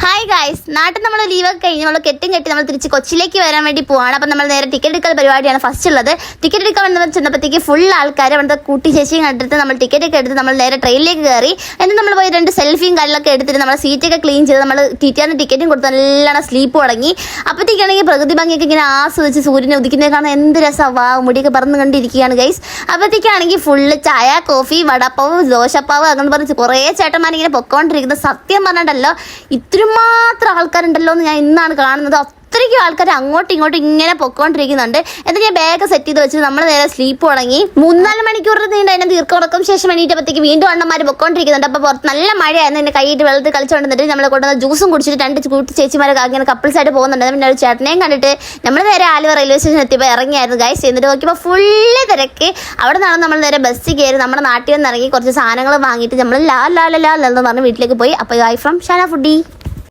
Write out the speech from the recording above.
Hi guys, നാട്ടിൽ നമ്മൾ ലീവൊക്കെ കഴിഞ്ഞ് നമ്മൾ കെട്ടി നമ്മൾ തിരിച്ച് കൊച്ചിയിലേക്ക് വരാൻ വേണ്ടി പോവാണ്. അപ്പം നമ്മൾ നേരെ ടിക്കറ്റ് എടുക്കൽ പരിപാടിയാണ് ഫസ്റ്റ് ഉള്ളത്. ടിക്കറ്റ് എടുക്കാൻ വേണ്ടി ചെന്നപ്പോഴത്തേക്ക് ഫുൾ ആൾക്കാർ അവിടുത്തെ കൂട്ടി ചേച്ചിയും കണ്ടിട്ട് നമ്മൾ ടിക്കറ്റ് ഒക്കെ എടുത്ത് നമ്മൾ നേരെ ട്രെയിനിലേക്ക് കയറി. എന്നിട്ട് നമ്മൾ പോയി 2 സെൽഫിയും കാര്യങ്ങളൊക്കെ എടുത്തിട്ട് നമ്മൾ സീറ്റൊക്കെ ക്ലീൻ ചെയ്ത് നമ്മൾ ടീച്ചറിന് ടിക്കറ്റും കൊടുത്ത് നല്ലോണം സ്ലീപ്പ് തുടങ്ങി. അപ്പോഴത്തേക്കാണെങ്കിൽ പ്രകൃതി ഭംഗിയൊക്കെ ഇങ്ങനെ ആസ്വദിച്ച് സൂര്യനെ ഉദിക്കുന്നത് കാണാൻ എന്ത് രസമാണ്, മുടിയൊക്കെ പറന്ന് കണ്ടിരിക്കുകയാണ് ഗൈസ്. അപ്പോഴത്തേക്കാണെങ്കിൽ ഫുള്ള് ചായ, കോഫി, വടപ്പാവ്, ദോശപ്പാവ് അങ്ങനെ പറഞ്ഞ് കുറേ ചേട്ടന്മാരിങ്ങനെ പൊക്കോണ്ടിരിക്കുന്നത്. സത്യം പറഞ്ഞിട്ടല്ലോ ഇത്രമാത്രം ആൾക്കാരുണ്ടല്ലോ എന്ന് ഞാൻ ഇന്നാണ് കാണുന്നത്. അത്രയ്ക്കും ആൾക്കാർ അങ്ങോട്ടും ഇങ്ങോട്ടും ഇങ്ങനെ പൊക്കോണ്ടിരിക്കുന്നുണ്ട്. എന്നിട്ട് ഞാൻ ബാഗ് സെറ്റ് ചെയ്ത് വെച്ച് നമ്മൾ നേരെ സ്ലീപ്പ് തുടങ്ങി. 3-4 മണിക്കൂർ നീണ്ട അതിനെ ദീർഘമുറക്കം ശേഷം എണീറ്റപ്പോഴത്തേക്ക് വീണ്ടും അണ്ണന്മാർ പൊക്കോണ്ടിരിക്കുന്നുണ്ട്. അപ്പോൾ പുറത്ത് നല്ല മഴയായിരുന്നു. എൻ്റെ കൈയിട്ട് വെള്ളത്തിൽ കളിച്ചുകൊണ്ടിരുന്നിട്ട് നമ്മളെ കൊണ്ടുവന്ന ജ്യൂസും കുടിച്ചിട്ട് 2 കൂട്ടി ചേച്ചിമാരൊക്കെ അങ്ങനെ കപ്പിൾസായിട്ട് പോകുന്നുണ്ട്. പിന്നെ ഒരു ചേട്ടനെയും കണ്ടിട്ട് നമ്മൾ നേരെ ആലുവ റെയിൽവേ സ്റ്റേഷൻ എത്തിയപ്പോൾ ഇറങ്ങിയായിരുന്നു ഗൈസ്. എന്നിട്ട് നോക്കിയപ്പോൾ ഫുള്ള് തിരക്ക്. അവിടെ നിന്നാണ് നമ്മൾ നേരെ ബസ്സിൽ കയറി നമ്മുടെ നാട്ടിൽ നിന്ന് ഇറങ്ങി കുറച്ച് സാധനങ്ങൾ വാങ്ങിയിട്ട് നമ്മൾ ലാ ലാ ലാ എന്ന് പറഞ്ഞ് വീട്ടിലേക്ക് പോയി. അപ്പോൾ ഐ ഫ്രം ഷാന ഫുഡി.